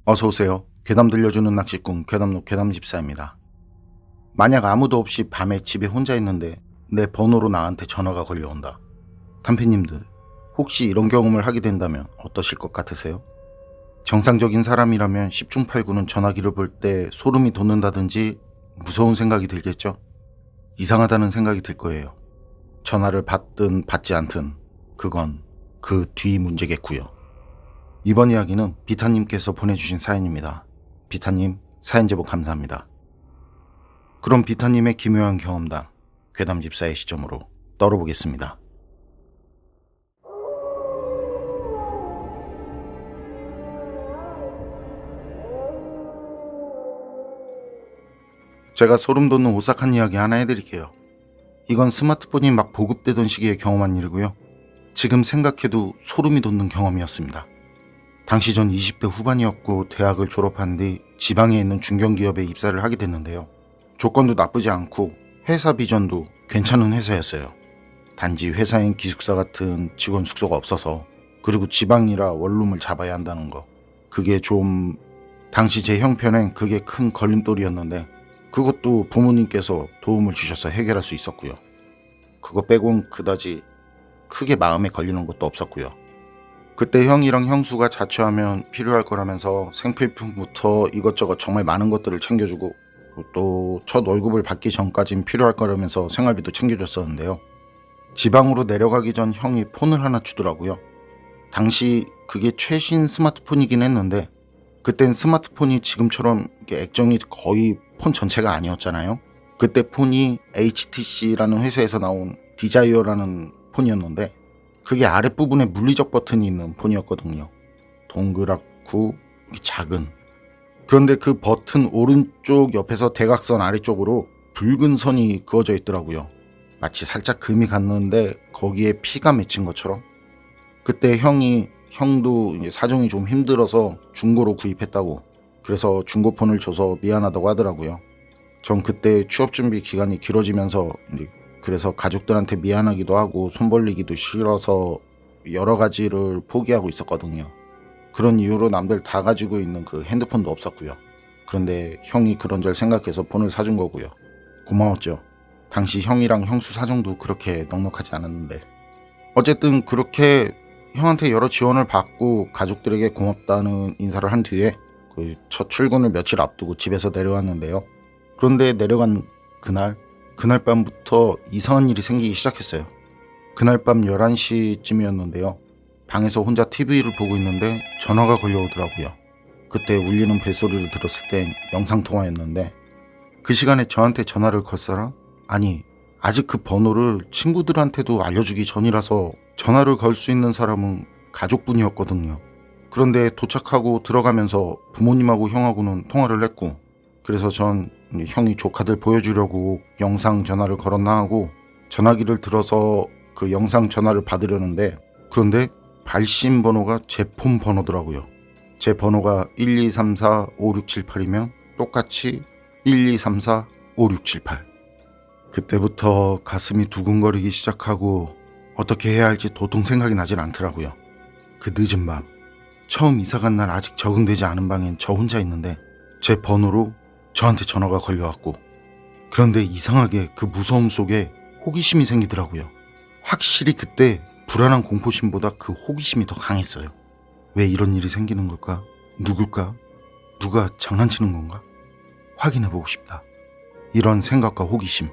어서오세요. 괴담 들려주는 낚시꾼 괴담록 괴담집사입니다. 만약 아무도 없이 밤에 집에 혼자 있는데 내 번호로 나한테 전화가 걸려온다. 단피님들, 혹시 이런 경험을 하게 된다면 어떠실 것 같으세요? 정상적인 사람이라면 10중 8구는 전화기를 볼 때 소름이 돋는다든지 무서운 생각이 들겠죠? 이상하다는 생각이 들 거예요. 전화를 받든 받지 않든 그건 그 뒤 문제겠고요. 이번 이야기는 비타님께서 보내주신 사연입니다. 비타님, 사연 제보 감사합니다. 그럼 비타님의 기묘한 경험담, 괴담집사의 시점으로 떨어보겠습니다. 제가 소름 돋는 오싹한 이야기 하나 해드릴게요. 이건 스마트폰이 막 보급되던 시기에 경험한 일이고요. 지금 생각해도 소름이 돋는 경험이었습니다. 당시 전 20대 후반이었고 대학을 졸업한 뒤 지방에 있는 중견기업에 입사를 하게 됐는데요. 조건도 나쁘지 않고 회사 비전도 괜찮은 회사였어요. 단지 회사엔 기숙사 같은 직원 숙소가 없어서, 그리고 지방이라 원룸을 잡아야 한다는 거, 그게 좀 당시 제 형편엔 그게 큰 걸림돌이었는데 그것도 부모님께서 도움을 주셔서 해결할 수 있었고요. 그거 빼곤 그다지 크게 마음에 걸리는 것도 없었고요. 그때 형이랑 형수가 자취하면 필요할 거라면서 생필품부터 이것저것 정말 많은 것들을 챙겨주고, 또 첫 월급을 받기 전까진 필요할 거라면서 생활비도 챙겨줬었는데요. 지방으로 내려가기 전 형이 폰을 하나 주더라고요. 당시 그게 최신 스마트폰이긴 했는데 그땐 스마트폰이 지금처럼 이렇게 액정이 거의 폰 전체가 아니었잖아요. 그때 폰이 HTC라는 회사에서 나온 디자이어라는 폰이었는데 그게 아랫부분에 물리적 버튼이 있는 폰이었거든요. 동그랗고 작은. 그런데 그 버튼 오른쪽 옆에서 대각선 아래쪽으로 붉은 선이 그어져 있더라고요. 마치 살짝 금이 갔는데 거기에 피가 맺힌 것처럼. 그때 형도 이제 사정이 좀 힘들어서 중고로 구입했다고, 그래서 중고폰을 줘서 미안하다고 하더라고요. 전 그때 취업준비 기간이 길어지면서 이제 그래서 가족들한테 미안하기도 하고 손 벌리기도 싫어서 여러 가지를 포기하고 있었거든요. 그런 이유로 남들 다 가지고 있는 그 핸드폰도 없었고요. 그런데 형이 그런절 생각해서 폰을 사준 거고요. 고마웠죠. 당시 형이랑 형수 사정도 그렇게 넉넉하지 않았는데. 어쨌든 그렇게 형한테 여러 지원을 받고 가족들에게 고맙다는 인사를 한 뒤에 그 첫 출근을 며칠 앞두고 집에서 내려왔는데요. 그런데 내려간 그날 밤부터 이상한 일이 생기기 시작했어요. 그날 밤 11시쯤이었는데요. 방에서 혼자 TV를 보고 있는데 전화가 걸려오더라고요. 그때 울리는 벨소리를 들었을 땐 영상통화였는데, 그 시간에 저한테 전화를 걸 사람? 아니, 아직 그 번호를 친구들한테도 알려주기 전이라서 전화를 걸 수 있는 사람은 가족분이었거든요. 그런데 도착하고 들어가면서 부모님하고 형하고는 통화를 했고, 그래서 전 형이 조카들 보여주려고 영상 전화를 걸었나 하고 전화기를 들어서 그 영상 전화를 받으려는데, 그런데 발신 번호가 제 폰 번호더라고요. 제 번호가 12345678이면 똑같이 12345678. 그때부터 가슴이 두근거리기 시작하고 어떻게 해야 할지 도통 생각이 나질 않더라고요. 그 늦은 밤, 처음 이사간 날 아직 적응되지 않은 방엔 저 혼자 있는데 제 번호로 저한테 전화가 걸려왔고, 그런데 이상하게 그 무서움 속에 호기심이 생기더라고요. 확실히 그때 불안한 공포심보다 그 호기심이 더 강했어요. 왜 이런 일이 생기는 걸까? 누굴까? 누가 장난치는 건가? 확인해보고 싶다. 이런 생각과 호기심.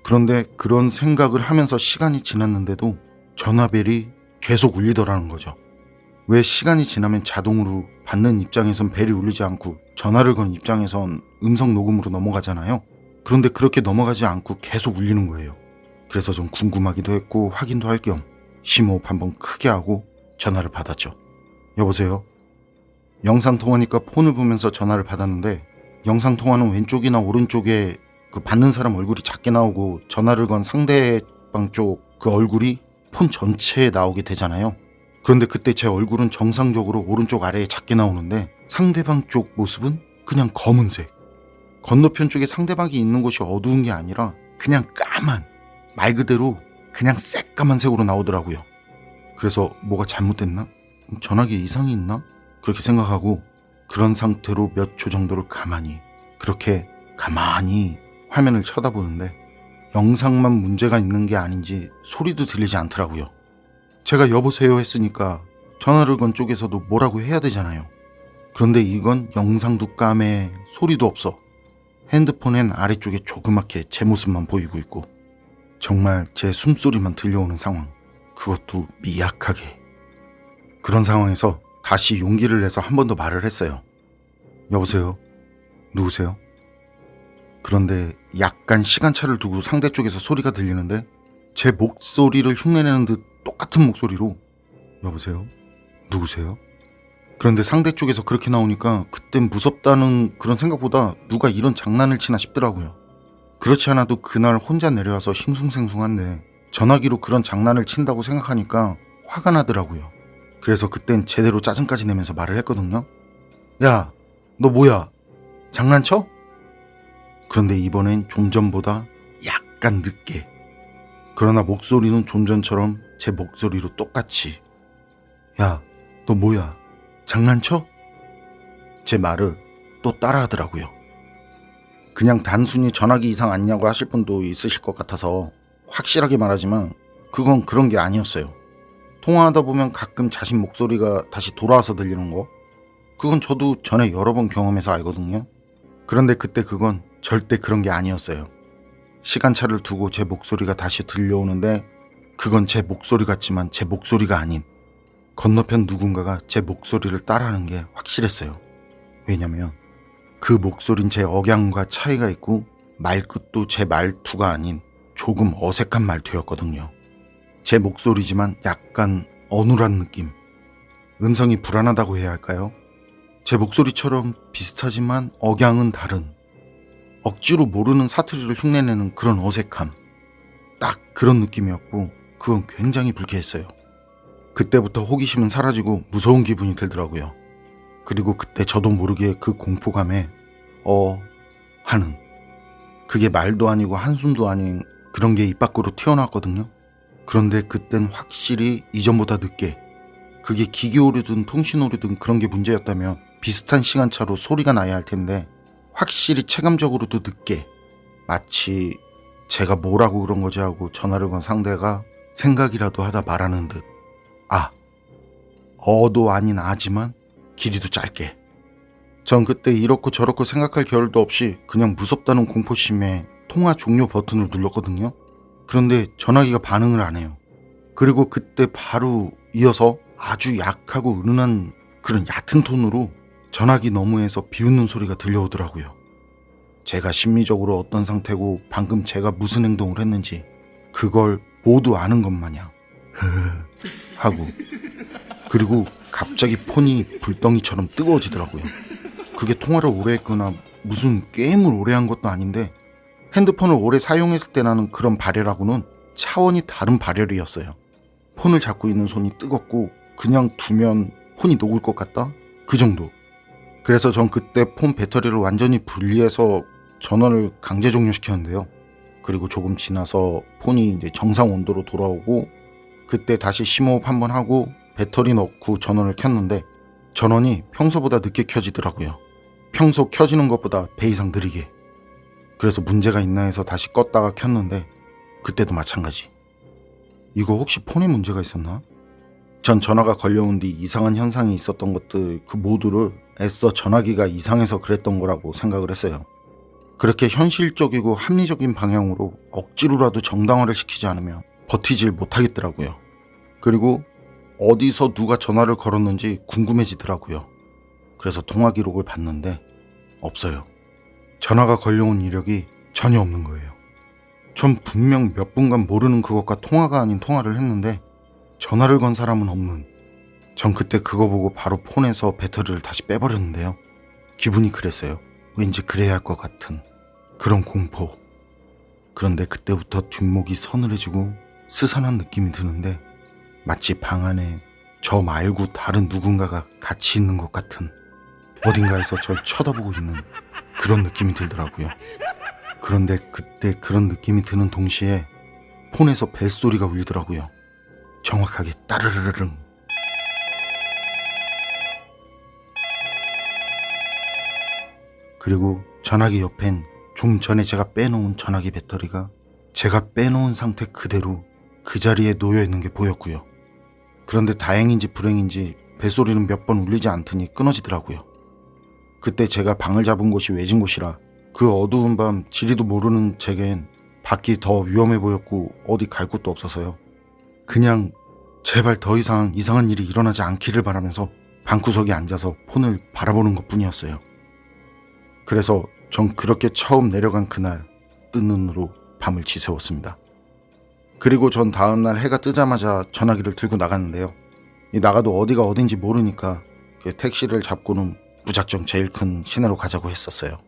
그런데 그런 생각을 하면서 시간이 지났는데도 전화벨이 계속 울리더라는 거죠. 왜 시간이 지나면 자동으로 받는 입장에선 벨이 울리지 않고 전화를 건 입장에선 음성 녹음으로 넘어가잖아요. 그런데 그렇게 넘어가지 않고 계속 울리는 거예요. 그래서 좀 궁금하기도 했고 확인도 할 겸 심호흡 한번 크게 하고 전화를 받았죠. 여보세요? 영상통화니까 폰을 보면서 전화를 받았는데, 영상통화는 왼쪽이나 오른쪽에 그 받는 사람 얼굴이 작게 나오고 전화를 건 상대방 쪽 그 얼굴이 폰 전체에 나오게 되잖아요. 그런데 그때 제 얼굴은 정상적으로 오른쪽 아래에 작게 나오는데 상대방 쪽 모습은 그냥 검은색. 건너편 쪽에 상대방이 있는 곳이 어두운 게 아니라 그냥 까만, 말 그대로 그냥 새까만 색으로 나오더라고요. 그래서 뭐가 잘못됐나? 전화기에 이상이 있나? 그렇게 생각하고 그런 상태로 몇 초 정도를 그렇게 가만히 화면을 쳐다보는데 영상만 문제가 있는 게 아닌지 소리도 들리지 않더라고요. 제가 여보세요 했으니까 전화를 건 쪽에서도 뭐라고 해야 되잖아요. 그런데 이건 영상도 까매, 소리도 없어. 핸드폰엔 아래쪽에 조그맣게 제 모습만 보이고 있고 정말 제 숨소리만 들려오는 상황. 그것도 미약하게. 그런 상황에서 다시 용기를 내서 한 번 더 말을 했어요. 여보세요? 누구세요? 그런데 약간 시간차를 두고 상대 쪽에서 소리가 들리는데 제 목소리를 흉내내는 듯 똑같은 목소리로 여보세요? 누구세요? 그런데 상대 쪽에서 그렇게 나오니까 그땐 무섭다는 그런 생각보다 누가 이런 장난을 치나 싶더라고요. 그렇지 않아도 그날 혼자 내려와서 싱숭생숭한데 전화기로 그런 장난을 친다고 생각하니까 화가 나더라고요. 그래서 그땐 제대로 짜증까지 내면서 말을 했거든요. 야, 너 뭐야? 장난쳐? 그런데 이번엔 좀 전보다 약간 늦게. 그러나 목소리는 좀 전처럼 제 목소리로 똑같이. 야, 너 뭐야? 장난쳐? 제 말을 또 따라하더라고요. 그냥 단순히 전화기 이상 아니냐고 하실 분도 있으실 것 같아서 확실하게 말하지만 그건 그런 게 아니었어요. 통화하다 보면 가끔 자신 목소리가 다시 돌아와서 들리는 거, 그건 저도 전에 여러 번 경험해서 알거든요. 그런데 그때 그건 절대 그런 게 아니었어요. 시간차를 두고 제 목소리가 다시 들려오는데 그건 제 목소리 같지만 제 목소리가 아닌 건너편 누군가가 제 목소리를 따라하는 게 확실했어요. 왜냐면 그 목소린 제 억양과 차이가 있고 말끝도 제 말투가 아닌 조금 어색한 말투였거든요. 제 목소리지만 약간 어눌한 느낌. 음성이 불안하다고 해야 할까요? 제 목소리처럼 비슷하지만 억양은 다른, 억지로 모르는 사투리를 흉내내는 그런 어색함. 딱 그런 느낌이었고 그건 굉장히 불쾌했어요. 그때부터 호기심은 사라지고 무서운 기분이 들더라고요. 그리고 그때 저도 모르게 그 공포감에 하는, 그게 말도 아니고 한숨도 아닌 그런 게 입 밖으로 튀어나왔거든요. 그런데 그땐 확실히 이전보다 늦게, 그게 기기 오류든 통신 오류든 그런 게 문제였다면 비슷한 시간차로 소리가 나야 할 텐데 확실히 체감적으로도 늦게, 마치 제가 뭐라고 그런 거지 하고 전화를 건 상대가 생각이라도 하다 말하는 듯. 어도 아닌 아지만 길이도 짧게. 전 그때 이렇고 저렇고 생각할 겨를도 없이 그냥 무섭다는 공포심에 통화 종료 버튼을 눌렀거든요. 그런데 전화기가 반응을 안 해요. 그리고 그때 바로 이어서 아주 약하고 은은한 그런 얕은 톤으로 전화기 너머에서 비웃는 소리가 들려오더라고요. 제가 심리적으로 어떤 상태고 방금 제가 무슨 행동을 했는지 그걸 모두 아는 것 마냥 하고, 그리고 갑자기 폰이 불덩이처럼 뜨거워지더라고요. 그게 통화를 오래 했거나 무슨 게임을 오래 한 것도 아닌데 핸드폰을 오래 사용했을 때 나는 그런 발열하고는 차원이 다른 발열이었어요. 폰을 잡고 있는 손이 뜨겁고 그냥 두면 폰이 녹을 것 같다? 그 정도. 그래서 전 그때 폰 배터리를 완전히 분리해서 전원을 강제 종료시켰는데요. 그리고 조금 지나서 폰이 이제 정상 온도로 돌아오고 그때 다시 심호흡 한번 하고 배터리 넣고 전원을 켰는데 전원이 평소보다 늦게 켜지더라고요. 평소 켜지는 것보다 배 이상 느리게. 그래서 문제가 있나 해서 다시 껐다가 켰는데 그때도 마찬가지. 이거 혹시 폰에 문제가 있었나? 전 전화가 걸려온 뒤 이상한 현상이 있었던 것들 그 모두를 애써 전화기가 이상해서 그랬던 거라고 생각을 했어요. 그렇게 현실적이고 합리적인 방향으로 억지로라도 정당화를 시키지 않으면 버티질 못하겠더라고요. 그리고 어디서 누가 전화를 걸었는지 궁금해지더라고요. 그래서 통화 기록을 봤는데 없어요. 전화가 걸려온 이력이 전혀 없는 거예요. 전 분명 몇 분간 모르는 그것과 통화가 아닌 통화를 했는데 전화를 건 사람은 없는. 전 그때 그거 보고 바로 폰에서 배터리를 다시 빼버렸는데요. 기분이 그랬어요. 왠지 그래야 할 것 같은 그런 공포. 그런데 그때부터 뒷목이 서늘해지고 스산한 느낌이 드는데 마치 방 안에 저 말고 다른 누군가가 같이 있는 것 같은, 어딘가에서 절 쳐다보고 있는 그런 느낌이 들더라고요. 그런데 그때 그런 느낌이 드는 동시에 폰에서 벨소리가 울리더라고요. 정확하게 따르르르릉. 그리고 전화기 옆엔 좀 전에 제가 빼놓은 전화기 배터리가 제가 빼놓은 상태 그대로 그 자리에 놓여 있는 게 보였고요. 그런데 다행인지 불행인지 벨소리는 몇 번 울리지 않더니 끊어지더라고요. 그때 제가 방을 잡은 곳이 외진 곳이라 그 어두운 밤 지리도 모르는 제겐 밖이 더 위험해 보였고 어디 갈 곳도 없어서요. 그냥 제발 더 이상 이상한 일이 일어나지 않기를 바라면서 방구석에 앉아서 폰을 바라보는 것뿐이었어요. 그래서 전 그렇게 처음 내려간 그날 뜬 눈으로 밤을 지새웠습니다. 그리고 전 다음날 해가 뜨자마자 전화기를 들고 나갔는데요. 나가도 어디가 어딘지 모르니까 택시를 잡고는 무작정 제일 큰 시내로 가자고 했었어요.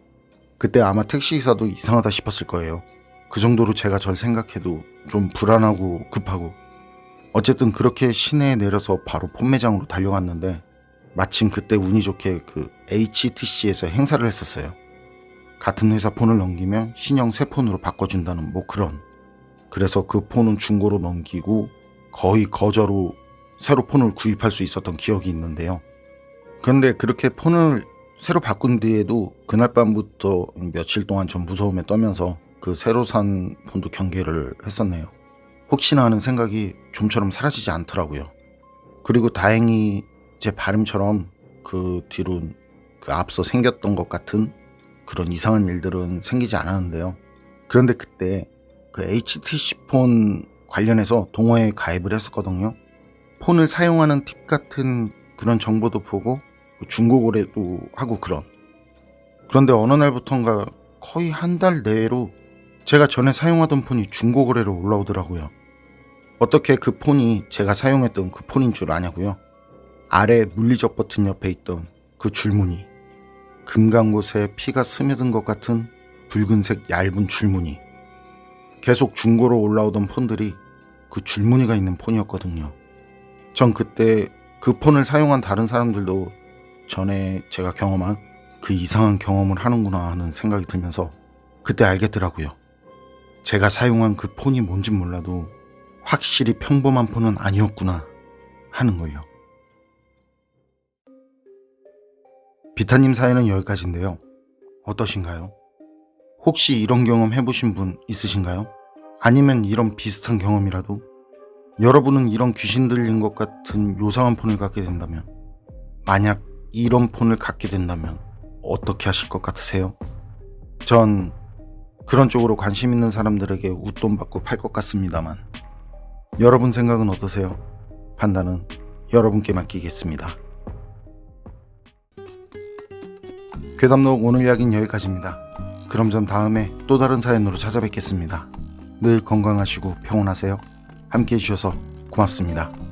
그때 아마 택시기사도 이상하다 싶었을 거예요. 그 정도로 제가 절 생각해도 좀 불안하고 급하고. 어쨌든 그렇게 시내에 내려서 바로 폰 매장으로 달려갔는데 마침 그때 운이 좋게 그 HTC에서 행사를 했었어요. 같은 회사 폰을 넘기면 신형 새 폰으로 바꿔준다는 뭐 그런. 그래서 그 폰은 중고로 넘기고 거의 거저로 새로 폰을 구입할 수 있었던 기억이 있는데요. 그런데 그렇게 폰을 새로 바꾼 뒤에도 그날 밤부터 며칠 동안 전 무서움에 떨면서 그 새로 산 폰도 경계를 했었네요. 혹시나 하는 생각이 좀처럼 사라지지 않더라고요. 그리고 다행히 제 바람처럼 그 뒤로 그 앞서 생겼던 것 같은 그런 이상한 일들은 생기지 않았는데요. 그런데 그때 그 HTC 폰 관련해서 동호회에 가입을 했었거든요. 폰을 사용하는 팁 같은 그런 정보도 보고 중고 거래도 하고 그런. 그런데 어느 날부턴가 거의 한 달 내로 제가 전에 사용하던 폰이 중고 거래로 올라오더라고요. 어떻게 그 폰이 제가 사용했던 그 폰인 줄 아냐고요? 아래 물리적 버튼 옆에 있던 그 줄무늬, 금간 곳에 피가 스며든 것 같은 붉은색 얇은 줄무늬. 계속 중고로 올라오던 폰들이 그 줄무늬가 있는 폰이었거든요. 전 그때 그 폰을 사용한 다른 사람들도 전에 제가 경험한 그 이상한 경험을 하는구나 하는 생각이 들면서 그때 알겠더라고요. 제가 사용한 그 폰이 뭔진 몰라도 확실히 평범한 폰은 아니었구나 하는 걸요. 비타님 사연은 여기까지인데요. 어떠신가요? 혹시 이런 경험 해보신 분 있으신가요? 아니면 이런 비슷한 경험이라도? 여러분은 이런 귀신 들린 것 같은 요상한 폰을 갖게 된다면, 만약 이런 폰을 갖게 된다면 어떻게 하실 것 같으세요? 전 그런 쪽으로 관심 있는 사람들에게 웃돈 받고 팔 것 같습니다만, 여러분 생각은 어떠세요? 판단은 여러분께 맡기겠습니다. 괴담록 오늘 이야기는 여기까지입니다. 그럼 전 다음에 또 다른 사연으로 찾아뵙겠습니다. 늘 건강하시고 평온하세요. 함께 해주셔서 고맙습니다.